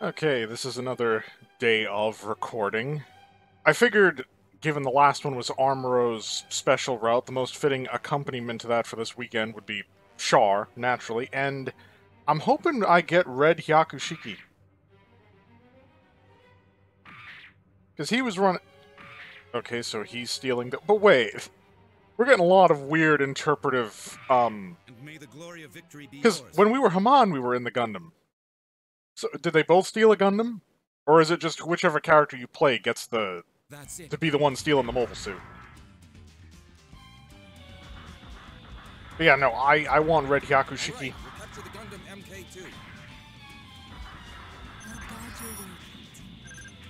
Okay, this is another day of recording. I figured, given the last one was Armoro's special route, the most fitting accompaniment to that for this weekend would be Char, naturally, and I'm hoping I get Red Hyakushiki. Because he was running... Okay, so he's stealing the... But wait, we're getting a lot of weird interpretive, Because when we were Haman, we were in the Gundam. So, did they both steal a Gundam? Or is it just whichever character you play gets to be the one stealing the mobile suit? But yeah, no, I want Red Hyakushiki.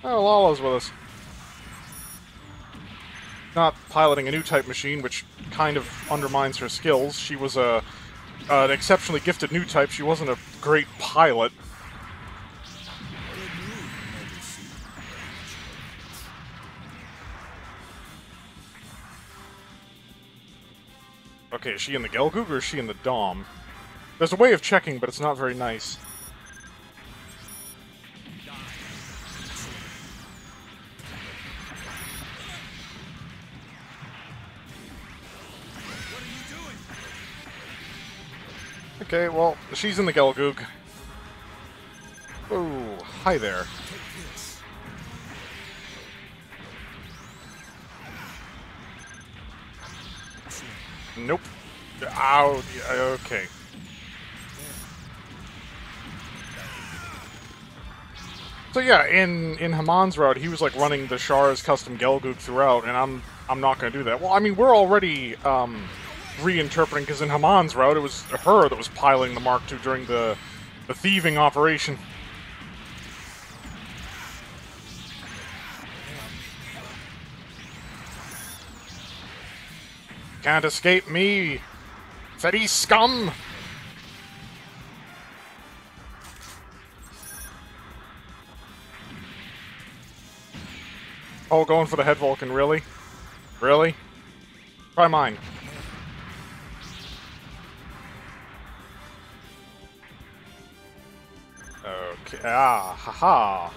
Oh, Lala's with us. Not piloting a new type machine, which kind of undermines her skills. She was an exceptionally gifted new type. She wasn't a great pilot. Okay, is she in the Gelgoog or is she in the Dom? There's a way of checking, but it's not very nice. Okay, well, she's in the Gelgoog. Oh, hi there. Nope. Ow, okay. So yeah, in Haman's route, he was like running the Char's custom Gelgoog throughout, and I'm not gonna do that. Well, I mean, we're already reinterpreting, because in Haman's route, it was her that was piloting the Mark II during the thieving operation. Can't escape me, Fetty scum! Oh, going for the head Vulcan, really? Really? Try mine. Okay, haha.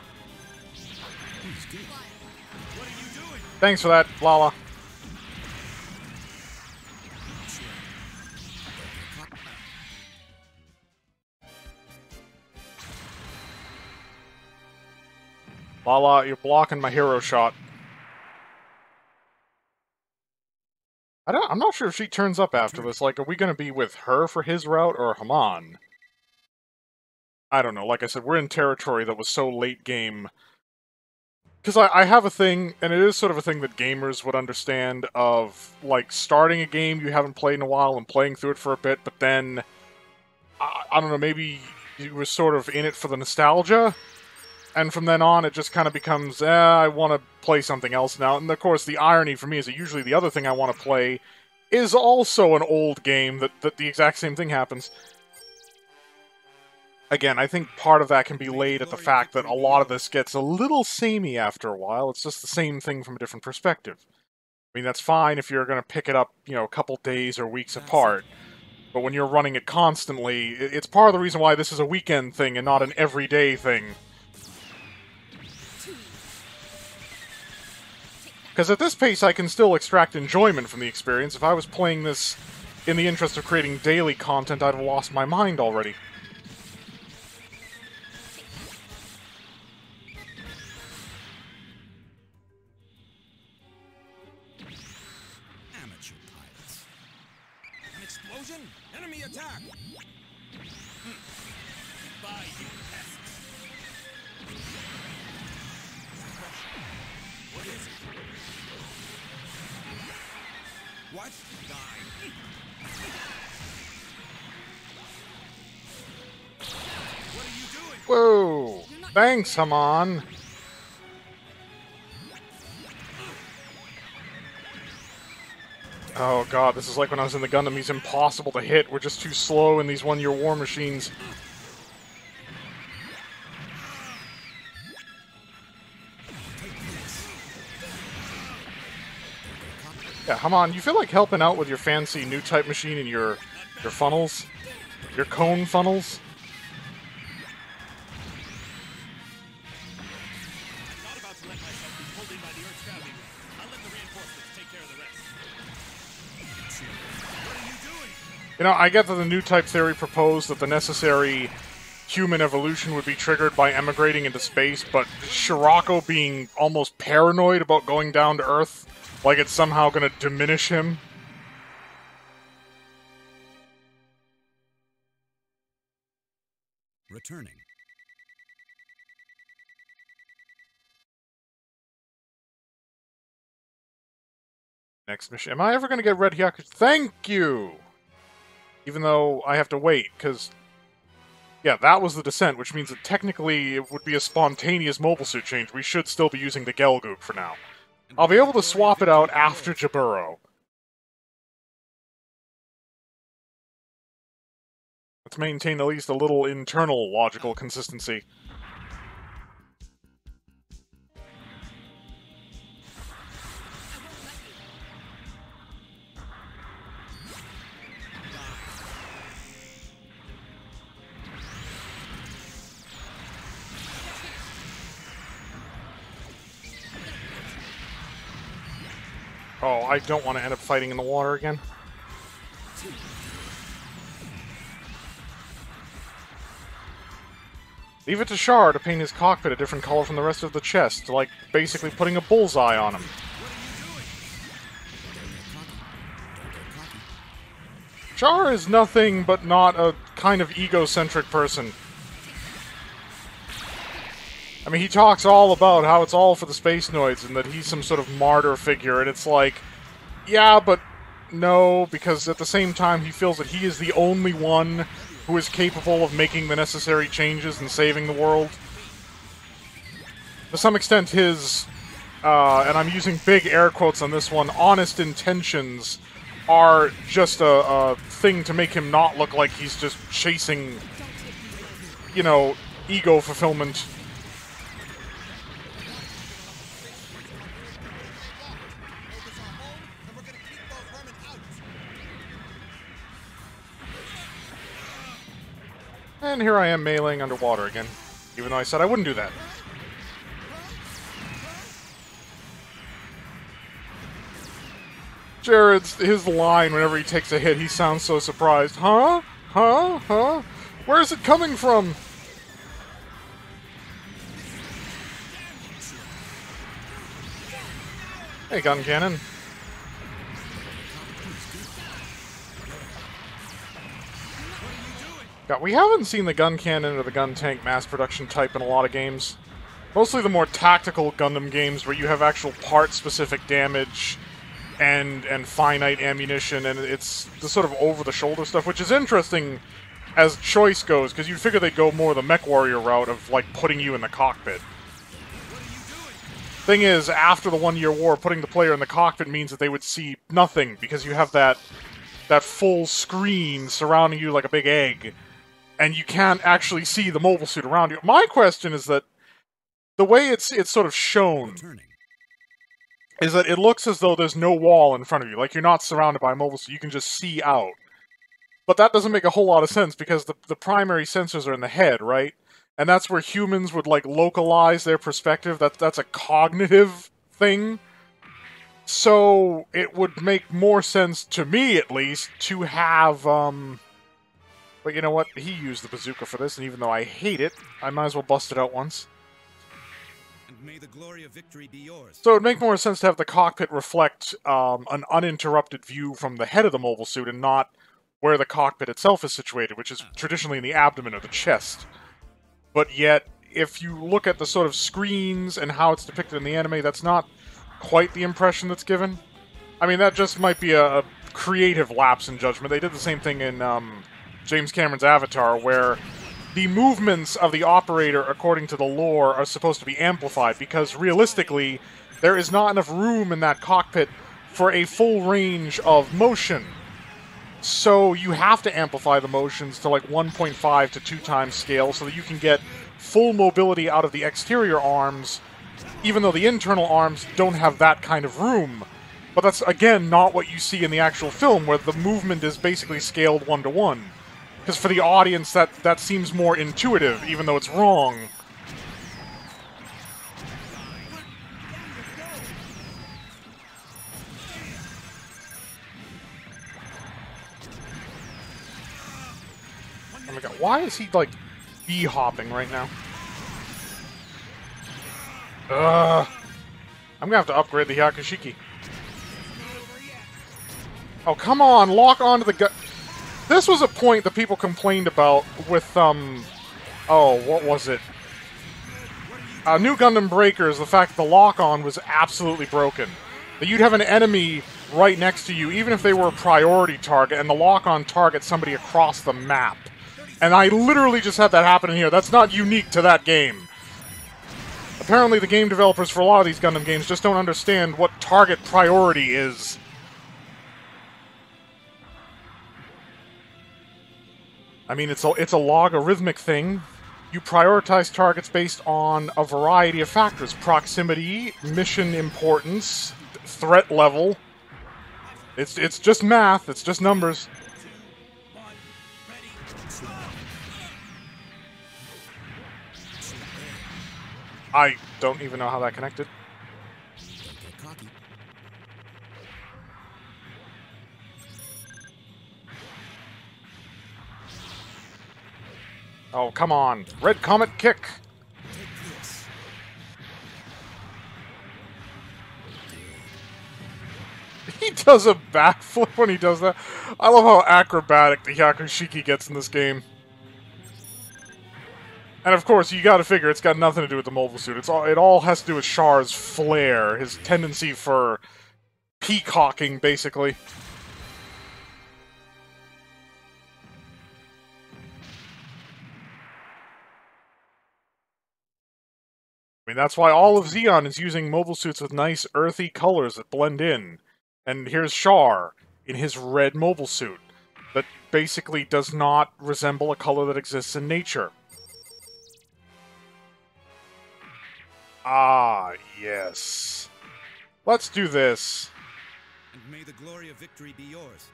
Thanks for that, Lala. Lala, you're blocking my hero shot. I'm not sure if she turns up after this. Like, are we gonna be with her for his route, or Haman? I don't know. Like I said, we're in territory that was so late game. Because I have a thing, and it is sort of a thing that gamers would understand, of, like, starting a game you haven't played in a while and playing through it for a bit, but then, I don't know, maybe you were sort of in it for the nostalgia? And from then on, it just kind of becomes, I want to play something else now. And of course, the irony for me is that usually the other thing I want to play is also an old game that the exact same thing happens. Again, I think part of that can be laid at the fact that a lot of this gets a little samey after a while. It's just the same thing from a different perspective. I mean, that's fine if you're going to pick it up, you know, a couple days or weeks apart. But when you're running it constantly, it's part of the reason why this is a weekend thing and not an everyday thing. Because at this pace, I can still extract enjoyment from the experience. If I was playing this in the interest of creating daily content, I'd have lost my mind already. Amateur pilots. An explosion? Enemy attack! Goodbye, you pests. What is it? What? Die. What are you doing? Whoa! Thanks, Haman! Oh god, this is like when I was in the Gundam. He's impossible to hit. We're just too slow in these one-year war machines. Yeah, come on. You feel like helping out with your fancy new type machine and your funnels? Your cone funnels? gotta be right. I'll let the reinforcements take care of the rest. What are you doing? You know, I get that the new type theory proposed that the necessary human evolution would be triggered by emigrating into space, but Shirako being almost paranoid about going down to Earth, like it's somehow going to diminish him. Returning. Next mission. Am I ever going to get Red Hyaku? Thank you! Even though I have to wait, because... yeah, that was the descent, which means that technically it would be a spontaneous mobile suit change. We should still be using the Gelgoop for now. I'll be able to swap it out after Jaburo. Let's maintain at least a little internal logical consistency. Oh, I don't want to end up fighting in the water again. Leave it to Char to paint his cockpit a different color from the rest of the chest, like basically putting a bullseye on him. Char is nothing but not a kind of egocentric person. I mean, he talks all about how it's all for the Space Noids and that he's some sort of martyr figure, and it's like, yeah, but no, because at the same time he feels that he is the only one who is capable of making the necessary changes and saving the world. To some extent, his, and I'm using big air quotes on this one, honest intentions are just a thing to make him not look like he's just chasing, you know, ego fulfillment. And here I am meleeing underwater again, even though I said I wouldn't do that. Jared's, his line whenever he takes a hit, he sounds so surprised. Huh? Huh? Huh? Where's it coming from? Hey, gun cannon. God, we haven't seen the gun cannon or the gun tank mass production type in a lot of games. Mostly the more tactical Gundam games where you have actual part-specific damage and finite ammunition, and it's the sort of over-the-shoulder stuff, which is interesting as choice goes, because you'd figure they'd go more the mech warrior route of, like, putting you in the cockpit. Thing is, after the 1 Year War, putting the player in the cockpit means that they would see nothing, because you have that full screen surrounding you like a big egg, and you can't actually see the mobile suit around you. My question is that the way it's sort of shown is that it looks as though there's no wall in front of you, like you're not surrounded by a mobile suit, you can just see out. But that doesn't make a whole lot of sense, because the primary sensors are in the head, right? And that's where humans would, like, localize their perspective. That's a cognitive thing. So it would make more sense, to me at least, to have, But you know what? He used the bazooka for this, and even though I hate it, I might as well bust it out once. And may the glory of victory be yours. So it'd make more sense to have the cockpit reflect an uninterrupted view from the head of the mobile suit and not where the cockpit itself is situated, which is traditionally in the abdomen or the chest. But yet, if you look at the sort of screens and how it's depicted in the anime, that's not quite the impression that's given. I mean, that just might be a creative lapse in judgment. They did the same thing in James Cameron's Avatar, where the movements of the operator, according to the lore, are supposed to be amplified, because realistically, there is not enough room in that cockpit for a full range of motion. So you have to amplify the motions to like 1.5 to 2 times scale so that you can get full mobility out of the exterior arms, even though the internal arms don't have that kind of room. But that's, again, not what you see in the actual film, where the movement is basically scaled 1-to-1. Because for the audience, that seems more intuitive, even though it's wrong. Why is he, like, bee-hopping right now? Ugh. I'm gonna have to upgrade the Yakushiki. Oh, come on! Lock onto the gun. This was a point that people complained about with, oh, what was it? New Gundam Breakers, the fact that the lock-on was absolutely broken. That you'd have an enemy right next to you, even if they were a priority target, and the lock-on targets somebody across the map. And I literally just had that happen in here. That's not unique to that game. Apparently the game developers for a lot of these Gundam games just don't understand what target priority is. I mean, it's a logarithmic thing. You prioritize targets based on a variety of factors. Proximity, mission importance, threat level. It's just math, it's just numbers. I don't even know how that connected. Oh, come on. Red Comet kick! He does a backflip when he does that. I love how acrobatic the Yakushiki gets in this game. And of course, you gotta figure it's got nothing to do with the mobile suit. It all has to do with Char's flair, his tendency for peacocking, basically. I mean, that's why all of Zeon is using mobile suits with nice, earthy colors that blend in. And here's Char in his red mobile suit that basically does not resemble a color that exists in nature. Ah, yes. Let's do this. And may the glory of victory be yours.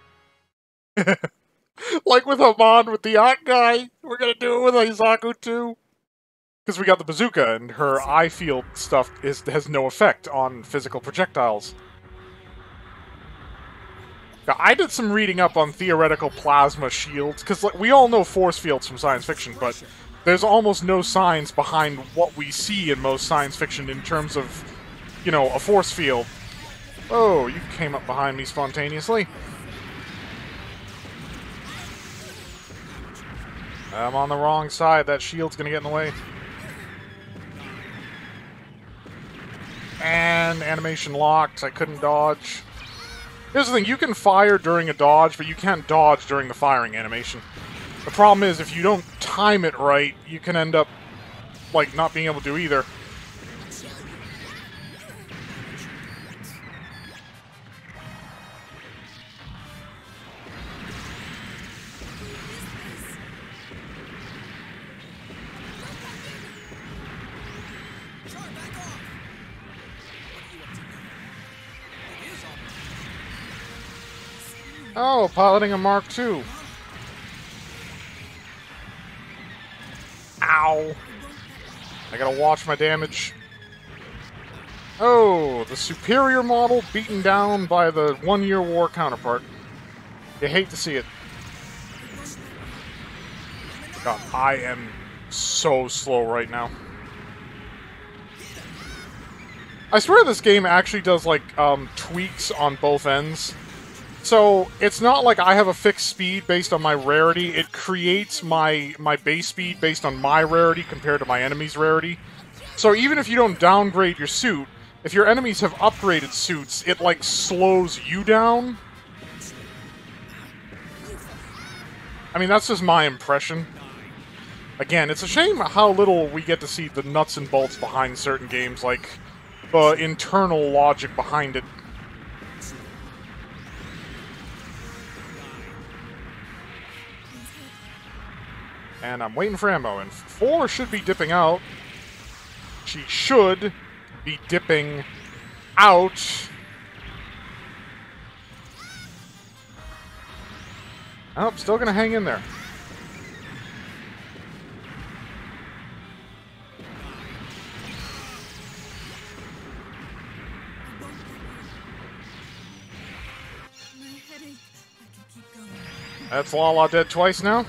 Like with Amon with the yacht guy, we're gonna do it with Aizaku too. Because we got the bazooka, and her eye field stuff has no effect on physical projectiles. Now, I did some reading up on theoretical plasma shields, because like, we all know force fields from science fiction, but there's almost no science behind what we see in most science fiction in terms of, you know, a force field. Oh, you came up behind me spontaneously. I'm on the wrong side. That shield's gonna get in the way. And animation locked. I couldn't dodge. Here's the thing. You can fire during a dodge, but you can't dodge during the firing animation. The problem is, if you don't time it right, you can end up, like, not being able to do either. Oh, piloting a Mark II. Ow. I gotta watch my damage. Oh, the superior model beaten down by the one-year war counterpart. You hate to see it. God, I am so slow right now. I swear this game actually does, like, tweaks on both ends. So, it's not like I have a fixed speed based on my rarity. It creates my base speed based on my rarity compared to my enemy's rarity. So even if you don't downgrade your suit, if your enemies have upgraded suits, it, like, slows you down. I mean, that's just my impression. Again, it's a shame how little we get to see the nuts and bolts behind certain games, like the internal logic behind it. And I'm waiting for ammo, and 4 should be dipping out. She should be dipping out. Oh, still gonna hang in there. That's Lala dead twice now.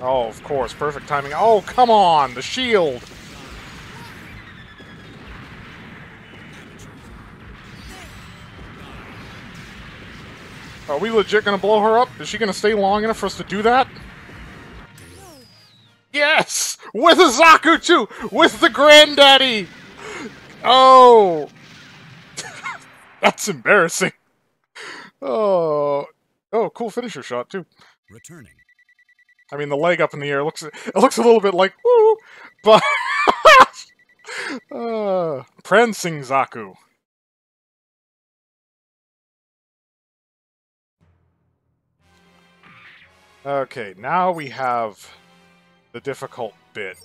Oh, of course, perfect timing. Oh, come on, the shield! Are we legit gonna blow her up? Is she gonna stay long enough for us to do that? Yes! With a Zaku too! With the granddaddy! Oh! That's embarrassing. Oh. Oh, cool finisher shot too. Returning. I mean, the leg up in the air looks a little bit like woo, but prancing Zaku. Okay, now we have the difficult bit.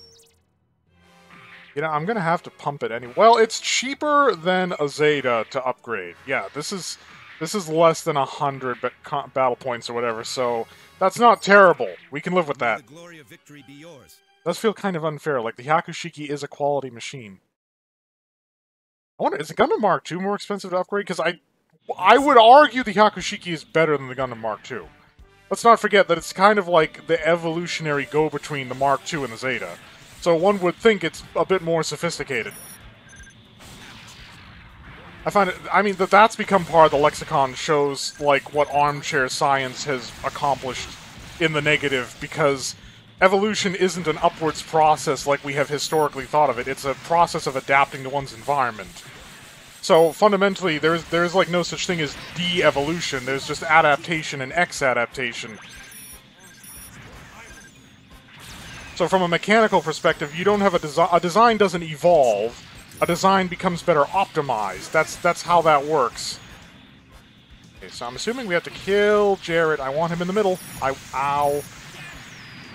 You know, I'm gonna have to pump it anyway. Well, it's cheaper than a Zeta to upgrade. Yeah, this is less than 100 battle points or whatever, so that's not terrible. We can live with that. The glory of victory be yours. Does feel kind of unfair. Like the Hyakushiki is a quality machine. I wonder, is the Gundam Mark II more expensive to upgrade? Because I would argue the Hyakushiki is better than the Gundam Mark II. Let's not forget that it's kind of like the evolutionary go-between the Mark II and the Zeta. So one would think it's a bit more sophisticated. I find it, I mean, that's become part of the lexicon, shows, like, what armchair science has accomplished in the negative, because evolution isn't an upwards process like we have historically thought of it. It's a process of adapting to one's environment. So, fundamentally, there's like, no such thing as de-evolution. There's just adaptation and X-adaptation. So from a mechanical perspective, you don't have a design doesn't evolve. A design becomes better optimized. That's how that works. Okay, so I'm assuming we have to kill Jared. I want him in the middle. Ow.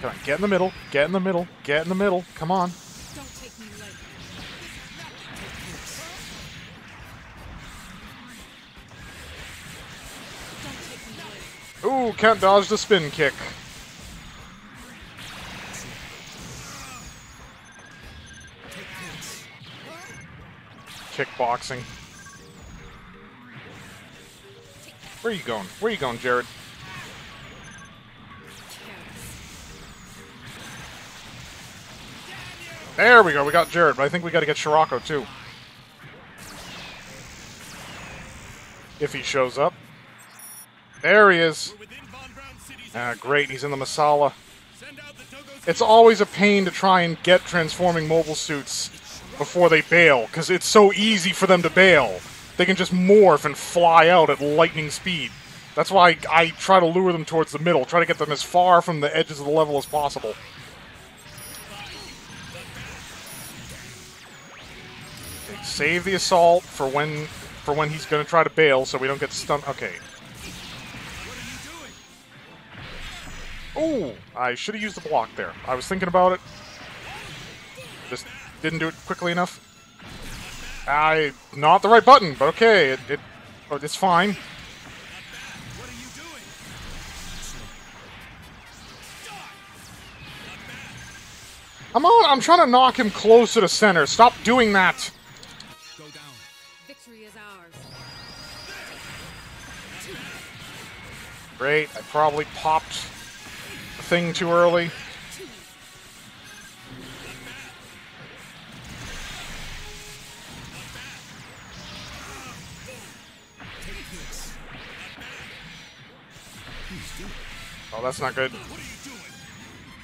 Come on, get in the middle. Get in the middle. Get in the middle. Come on. Don't take me lightly. Don't take me lightly. Ooh, can't dodge the spin kick. Kickboxing. Where are you going? Where are you going, Jared? There we go, we got Jared, but I think we gotta get Shirako too. If he shows up. There he is. Ah, great, he's in the Masala. It's always a pain to try and get transforming mobile suits before they bail, because it's so easy for them to bail. They can just morph and fly out at lightning speed. That's why I try to lure them towards the middle, try to get them as far from the edges of the level as possible. Okay, save the assault for when he's going to try to bail, so we don't get stunned. Okay. Ooh, I should have used the block there. I was thinking about it. Just didn't do it quickly enough. Not the right button, but okay, it's fine. Come on, I'm trying to knock him closer to center. Stop doing that. Victory is ours. Great, I probably popped the thing too early. Oh, that's not good.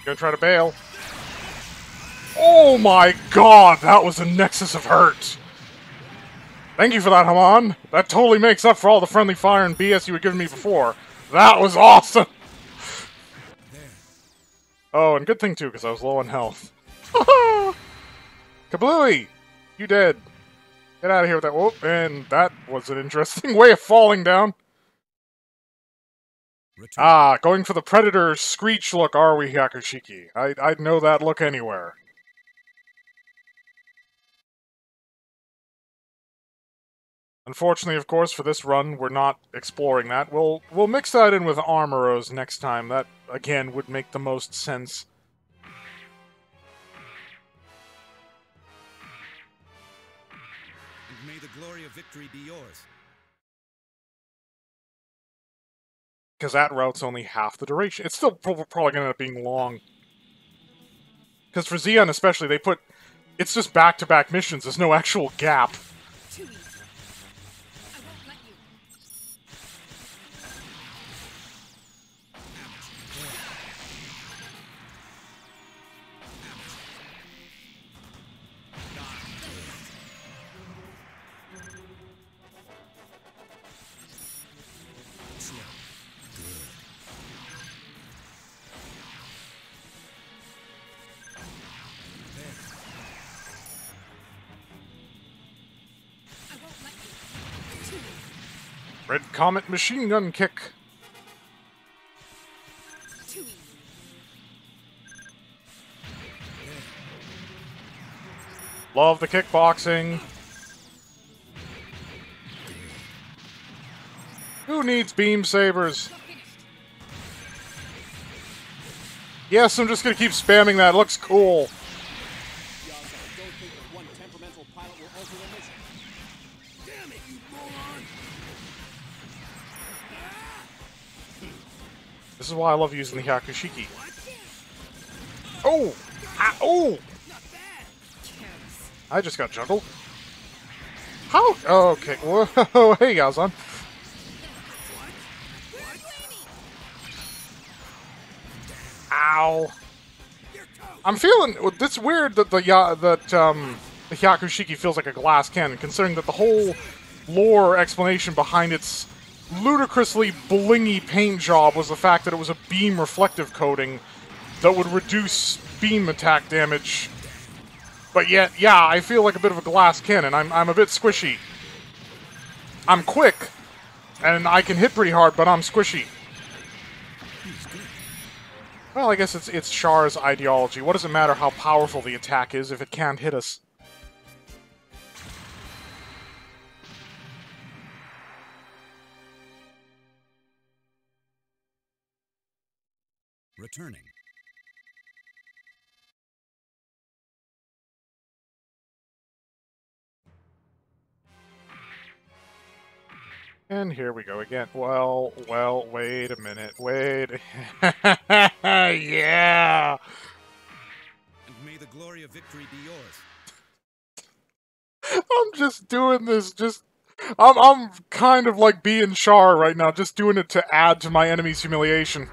Gonna try to bail. Oh my god, that was a nexus of hurt! Thank you for that, Haman. That totally makes up for all the friendly fire and BS you were giving me before. That was awesome! Oh, and good thing too, because I was low on health. Kablooey! You dead. Get out of here with that. Whoop, and that was an interesting way of falling down. Return. Ah, going for the Predator Screech look, are we, Hyakushiki? I'd know that look anywhere. Unfortunately, of course, for this run, we're not exploring that. We'll mix that in with Armoros next time. That, again, would make the most sense. And may the glory of victory be yours. Because that route's only half the duration. It's still probably going to end up being long. Because for Zeon especially, they put... It's just back-to-back missions. There's no actual gap. Too easy. I won't let you. I won't let you. Too easy. Red Comet machine gun kick. Too easy. Love the kickboxing. Who needs beam sabers? You're finished. Yes, I'm just gonna keep spamming that. It looks cool. Yaza, don't think that one temperamental pilot will alter the mission. Damn it, you moron! This is why I love using the Hyakushiki. Oh! Ah, oh! Careless. I just got juggled. How? Oh, okay. Whoa, hey, Yazan. Ow. I'm feeling... It's weird that the Hyakushiki feels like a glass cannon, considering that the whole lore explanation behind its ludicrously blingy paint job was the fact that it was a beam reflective coating that would reduce beam attack damage. But yet, yeah, I feel like a bit of a glass cannon. I'm a bit squishy. I'm quick, and I can hit pretty hard, but I'm squishy. Well, I guess it's Char's ideology. What does it matter how powerful the attack is if it can't hit us? Returning. And here we go again. Well, wait a minute. Wait. Yeah! And may the glory of victory be yours. I'm just doing this, I'm kind of like being Char right now, just doing it to add to my enemy's humiliation.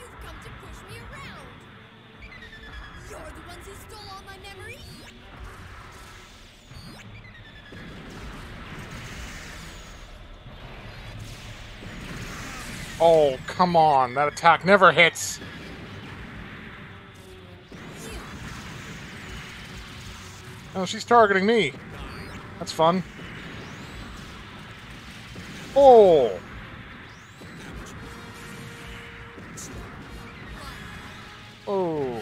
You've come to push me around. You're the ones who stole all my memories. Oh, come on. That attack never hits. Oh, she's targeting me. That's fun. Oh! Oh.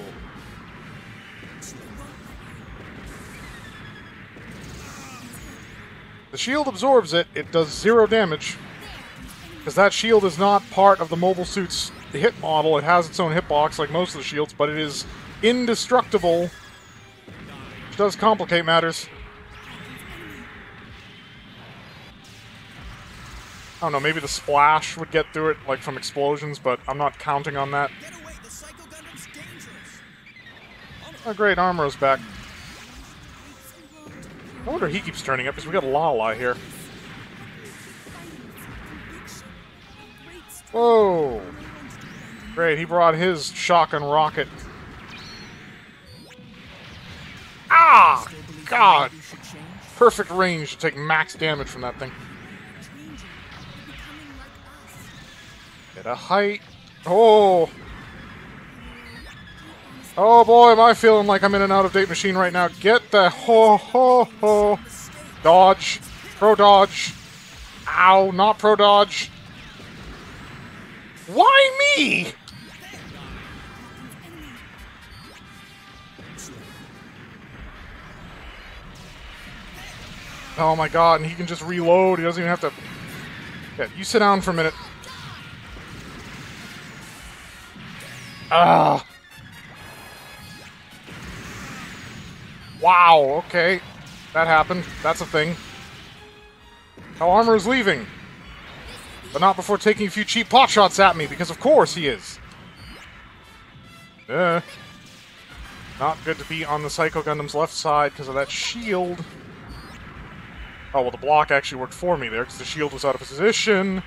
The shield absorbs it. It does 0 damage. Because that shield is not part of the mobile suit's hit model. It has its own hitbox like most of the shields, but it is indestructible. Which does complicate matters. I don't know, maybe the splash would get through it, like from explosions, but I'm not counting on that. Get away, the Psycho Gundam's dangerous. Oh great, Armoro's back. I wonder he keeps turning up, because we got Lala here. Whoa! Great, he brought his shotgun rocket. Ah! God! Perfect range to take max damage from that thing. Get a height. Oh! Oh boy, am I feeling like I'm in an out-of-date machine right now. Get the ho-ho-ho! Dodge. Pro-dodge. Ow, not pro-dodge. Why me? Oh my god, and he can just reload. He doesn't even have to... Yeah, you sit down for a minute. Ah. Wow, okay. That happened. That's a thing. How Armor is leaving. But not before taking a few cheap pot shots at me, because of course he is. Not good to be on the Psycho Gundam's left side because of that shield. Oh, well, the block actually worked for me there because the shield was out of position.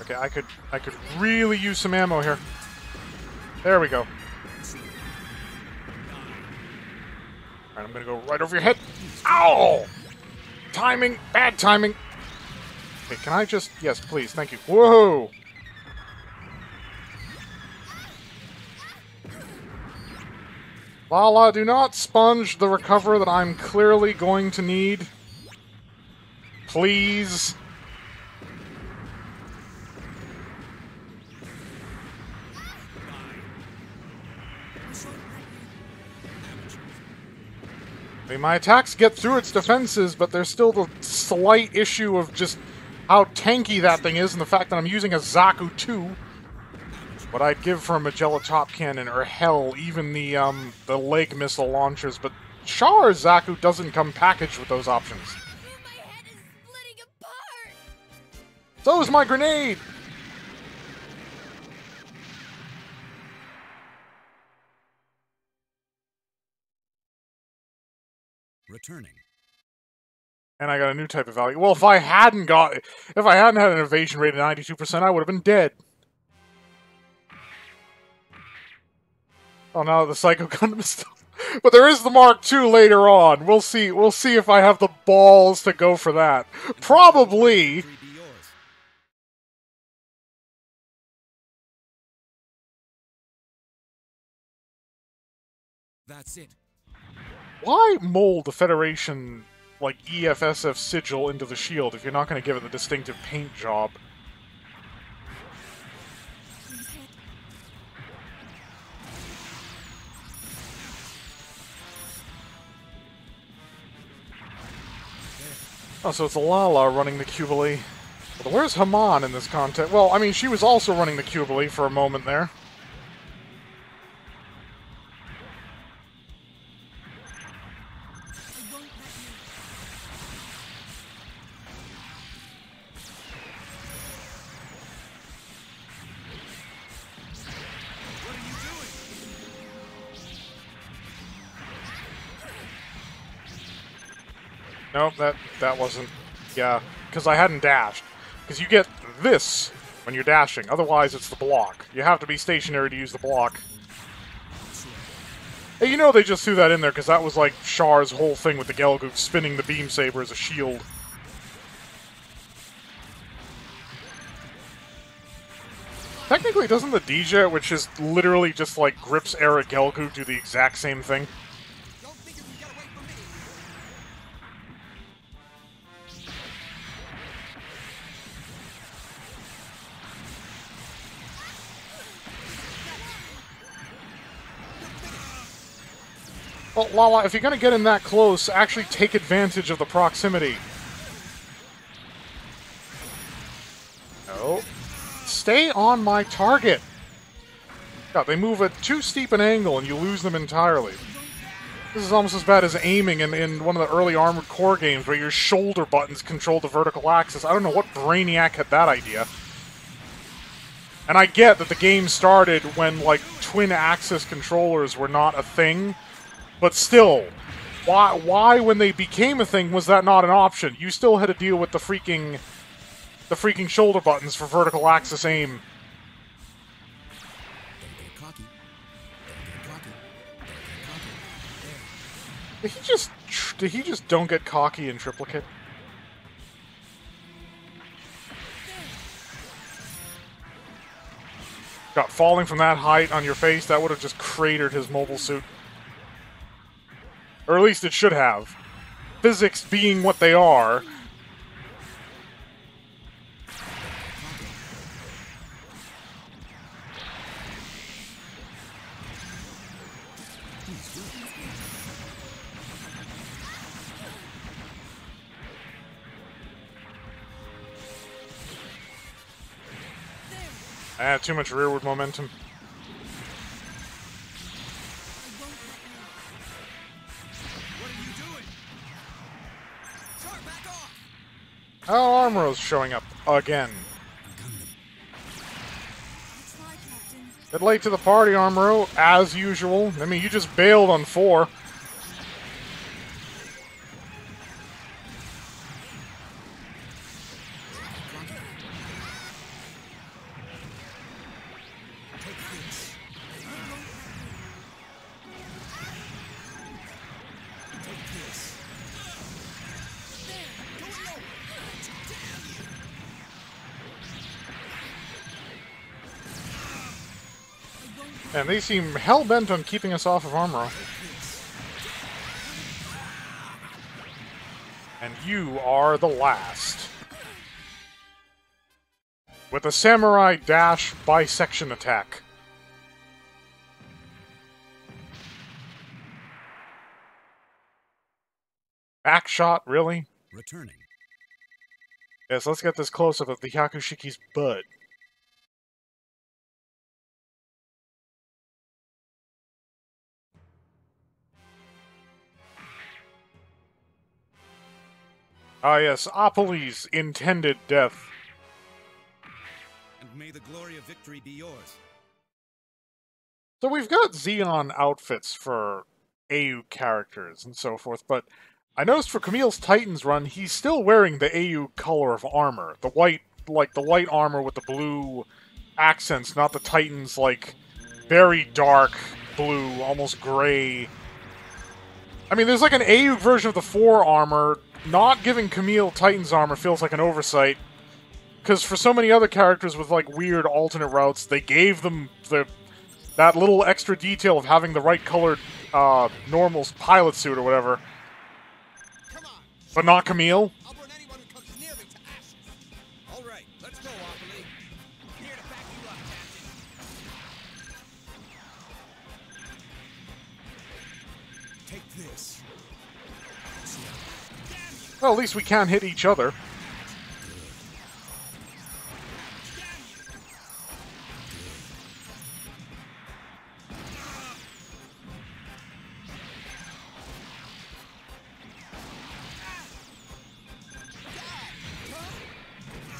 Okay, I could really use some ammo here. There we go. Alright, I'm gonna go right over your head. Ow! Timing! Bad timing! Okay, can I just... Yes, please, thank you. Whoa! Lala, do not sponge the recover that I'm clearly going to need. Please. I mean, my attacks get through its defenses, but there's still the slight issue of just how tanky that thing is, and the fact that I'm using a Zaku 2. What I'd give for a Magella Top Cannon, or hell, even the leg missile launchers, but Char's Zaku doesn't come packaged with those options. My head is splitting apart! So is my grenade! Returning. And I got a new type of value. Well, if I hadn't had an evasion rate of 92%, I would have been dead. Oh, now the Psycho Gundam is still... But there is the Mark II later on. We'll see. We'll see if I have the balls to go for that. Probably. That's it. Why mold the Federation, like, EFSF sigil into the shield if you're not going to give it the distinctive paint job? Oh, so it's Lala running the Cubilee. But where's Haman in this context? Well, I mean, she was also running the Cubilee for a moment there. Nope, that wasn't... Yeah, because I hadn't dashed. Because you get this when you're dashing. Otherwise, it's the block. You have to be stationary to use the block. Hey, you know they just threw that in there because that was like Char's whole thing with the Gelgoog spinning the beam saber as a shield. Technically, doesn't the DJ, which is literally just like Grips era Gelgoog, do the exact same thing? Well, Lala, if you're going to get in that close, actually take advantage of the proximity. No. Stay on my target. God, they move at too steep an angle and you lose them entirely. This is almost as bad as aiming in one of the early Armored Core games where your shoulder buttons control the vertical axis. I don't know what brainiac had that idea. And I get that the game started when, like, twin-axis controllers were not a thing. But still, why when they became a thing was that not an option? You still had to deal with the freaking shoulder buttons for vertical axis aim. Did he just don't get cocky in triplicate? God, falling from that height on your face, that would have just cratered his mobile suit. Or at least it should have. Physics being what they are. I had too much rearward momentum. Oh, Armoro's showing up again. I'll try, Captain. Bit late to the party, Armoro, as usual. I mean, you just bailed on 4. And they seem hell-bent on keeping us off of Armoro. And you are the last. With a samurai dash bisection attack. Back shot, really? Returning. Yes, let's get this close-up of the Hyakushiki's butt. Ah yes, Opoly's intended death. And may the glory of victory be yours. So we've got Xeon outfits for AU characters and so forth, but I noticed for Camille's Titans run, he's still wearing the AU color of armor. The white, like the white armor with the blue accents, not the Titans, like, very dark blue, almost gray. I mean, there's like an AU version of the 4 armor. Not giving Camille Titan's armor feels like an oversight. Because for so many other characters with, like, weird alternate routes, they gave them that little extra detail of having the right colored, normal pilot suit or whatever. Come on. But not Camille. I'll burn anyone who comes near me to ashes. All right, let's go, Opoly. Here to back you up, Captain. Take this. Well, at least we can hit each other.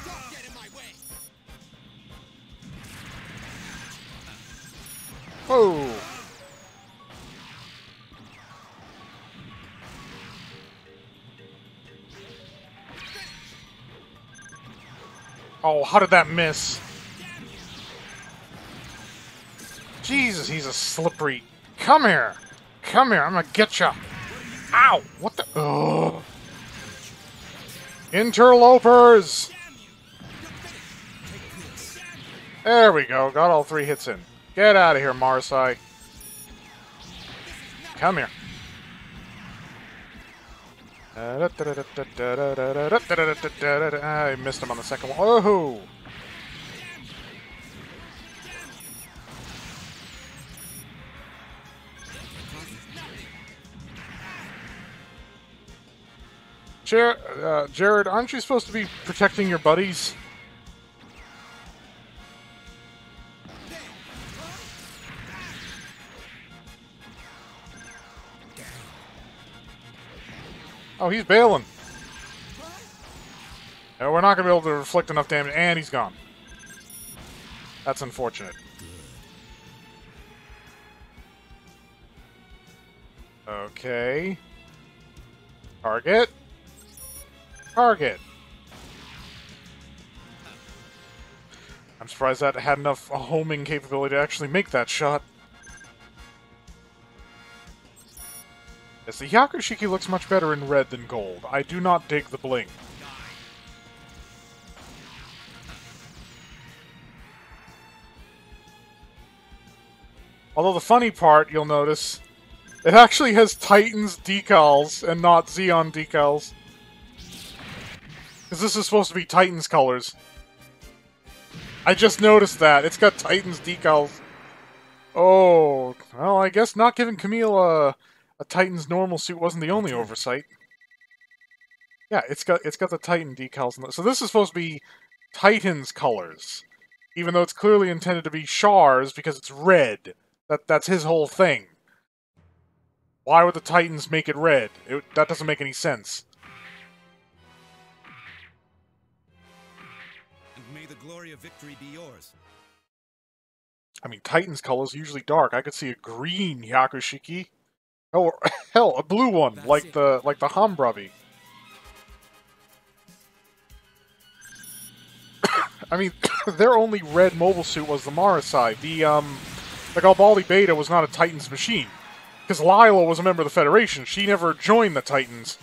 Don't get in my way. Oh. Oh, how did that miss? Jesus, he's a slippery. Come here. Come here, I'm gonna get ya. Ow! What the? Ugh. Interlopers! There we go, got all 3 hits in. Get out of here, Marsai. Come here. I missed him on the second one. Oh! Jared, aren't you supposed to be protecting your buddies? Oh, he's bailing. No, we're not going to be able to inflict enough damage, and he's gone. That's unfortunate. Okay. Target. Target. I'm surprised that had enough homing capability to actually make that shot. Yes, the Hyakushiki looks much better in red than gold. I do not dig the bling. Although the funny part, you'll notice, it actually has Titans decals and not Xeon decals. Because this is supposed to be Titans colors. I just noticed that. It's got Titans decals. Oh, well, I guess not giving Camille a Titan's normal suit wasn't the only oversight. Yeah, it's got the Titan decals. So this is supposed to be Titan's colors. Even though it's clearly intended to be Char's because it's red. That's his whole thing. Why would the Titans make it red? That doesn't make any sense. the glory of victory be yours. I mean, Titan's colors are usually dark. I could see a green Yakushiki. Oh, or, hell, a blue one, like the Hambravi. I mean, their only red mobile suit was the Marasai. The Galbaldi Beta was not a Titan's machine. Because Lila was a member of the Federation. She never joined the Titans.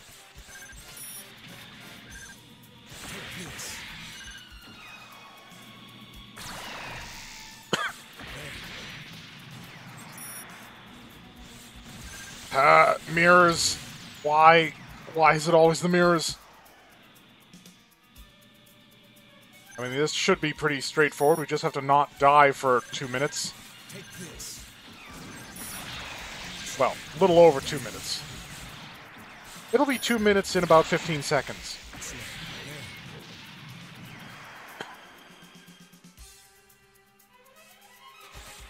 Mirrors. Why? Why is it always the mirrors? I mean, this should be pretty straightforward. We just have to not die for 2 minutes. Take this. Well, a little over 2 minutes. It'll be 2 minutes in about 15 seconds.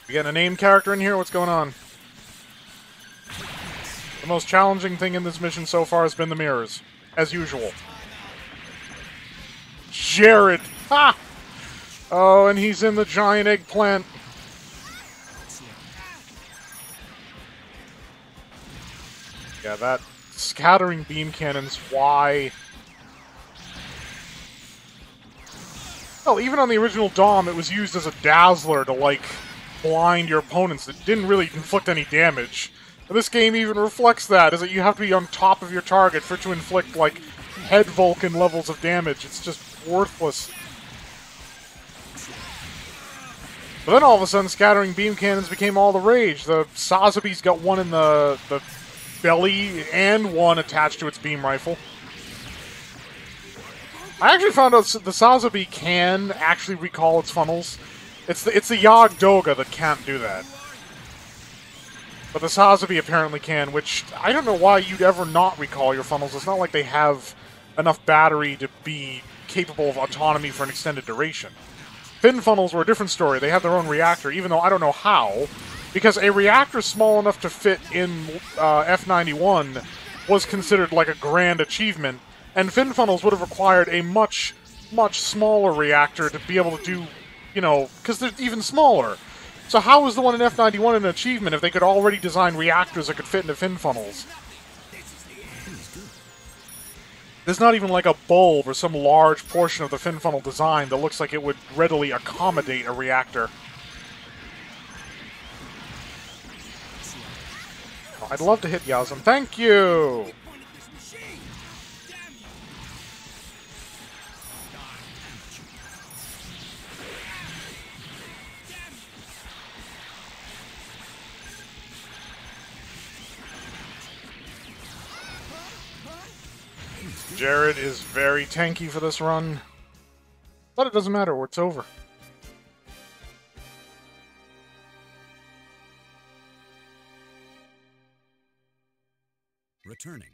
We getting a name character in here? What's going on? The most challenging thing in this mission so far has been the mirrors, as usual. Jared! Ha! Oh, and he's in the giant eggplant. Yeah, that scattering beam cannon's why... Well, even on the original Dom, it was used as a dazzler to, like, blind your opponents. It didn't really inflict any damage. This game even reflects that, is that you have to be on top of your target for it to inflict, like, head Vulcan levels of damage. It's just worthless. But then all of a sudden, scattering beam cannons became all the rage. The Sazabi's got one in the belly and one attached to its beam rifle. I actually found out the Sazabi can actually recall its funnels. It's the Yag Doga that can't do that. But the Sazabi apparently can, which I don't know why you'd ever not recall your funnels. It's not like they have enough battery to be capable of autonomy for an extended duration. Fin funnels were a different story. They have their own reactor, even though I don't know how, because a reactor small enough to fit in F91 was considered like a grand achievement, and fin funnels would have required a much, much smaller reactor to be able to do, you know, because they're even smaller. So how was the one in F91 an achievement if they could already design reactors that could fit into fin funnels? There's not even like a bulb or some large portion of the fin funnel design that looks like it would readily accommodate a reactor. Oh, I'd love to hit Yazan. Thank you! Jared is very tanky for this run, but it doesn't matter, it's over. Returning.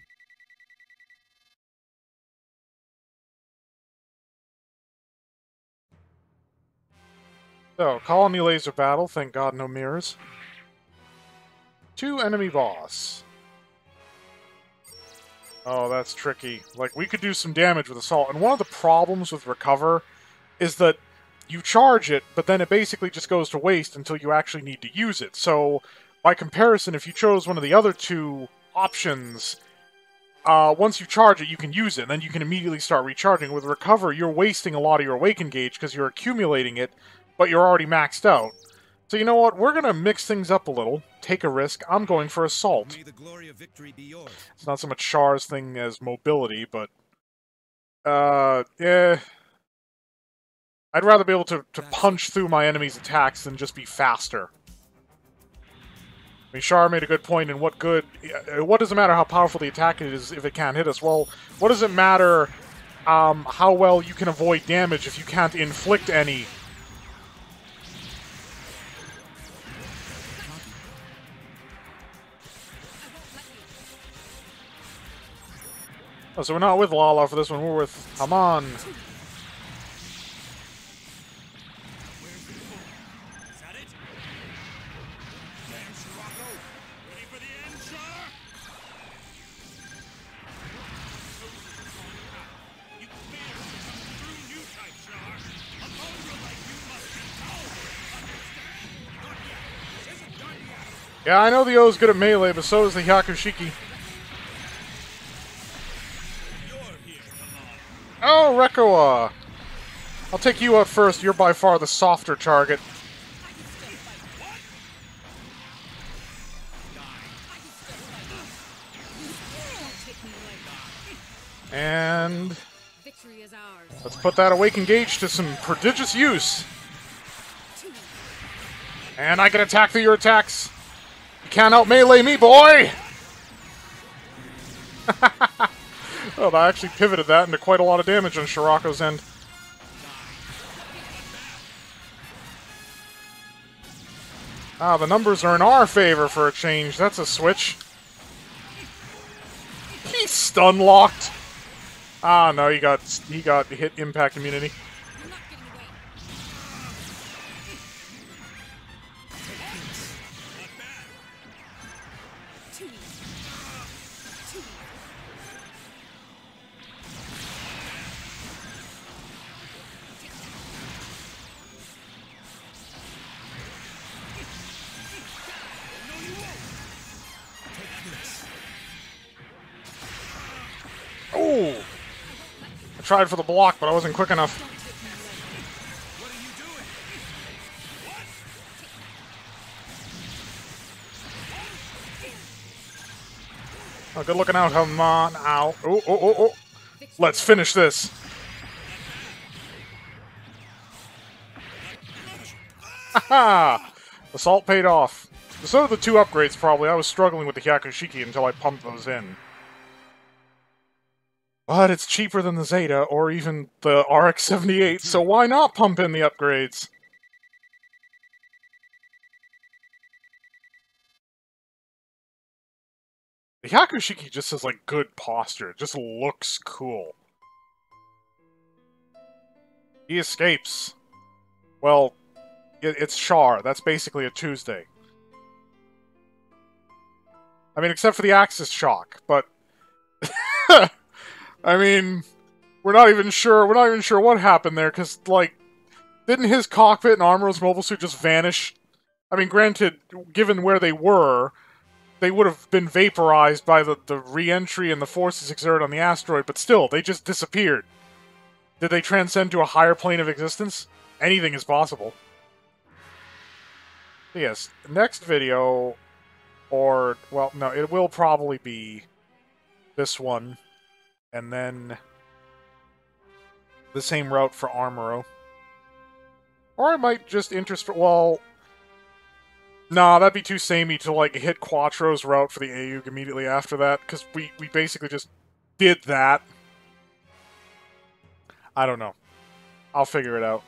So, colony laser battle, thank God no mirrors. 2 enemy boss. Oh, that's tricky. Like, we could do some damage with Assault, and one of the problems with Recover is that you charge it, but then it basically just goes to waste until you actually need to use it. So, by comparison, if you chose one of the other 2 options, once you charge it, you can use it, and then you can immediately start recharging. With Recover, you're wasting a lot of your Awaken gauge because you're accumulating it, but you're already maxed out. So you know what? We're going to mix things up a little, take a risk. I'm going for Assault. May the glory of victory be yours. It's not so much Char's thing as mobility, but... yeah... I'd rather be able to punch through my enemy's attacks than just be faster. I mean, Char made a good point in what good... What does it matter how powerful the attack is if it can't hit us? Well, what does it matter how well you can avoid damage if you can't inflict any? Oh, so we're not with Lala for this one, we're with Haman. Is that it? Damn, Shirako! Ready for the end, Char? You failed to become a true new type, Char. Oppose Yeah, I know the O's good at melee, but so is the Hyakushiki. Oh, Rekoa! I'll take you out first. You're by far the softer target. And Victory is ours. let's put that Awaken Gauge to some prodigious use. And I can attack through your attacks. You can't out melee me, boy! Oh, I actually pivoted that into quite a lot of damage on Shirako's end. Ah, the numbers are in our favor for a change. That's a switch. He's stun locked. Ah, no, he got hit impact immunity. You're not getting away. Two. Oh! I tried for the block, but I wasn't quick enough. Oh, good looking out, come on. Ow. Oh, oh, oh, oh. Let's finish this. Haha! Assault paid off. So did the two upgrades, probably. I was struggling with the Hyakushiki until I pumped those in. But it's cheaper than the Zeta, or even the RX-78, so why not pump in the upgrades? The Hyakushiki just has, like, good posture. It just looks cool. He escapes. Well, it's Char. That's basically a Tuesday. I mean, except for the Axis shock, but... I mean, we're not even sure what happened there, because, like, didn't his cockpit and Armor's mobile suit just vanish? I mean, granted, given where they were, they would have been vaporized by the re-entry and the forces exerted on the asteroid, but still, they just disappeared. Did they transcend to a higher plane of existence? Anything is possible. Yes, next video, or, well, no, it will probably be this one. And then the same route for Armoro. Or I might just well... Nah, that'd be too samey to, like, hit Quattro's route for the AUG immediately after that, because we basically just did that. I don't know. I'll figure it out.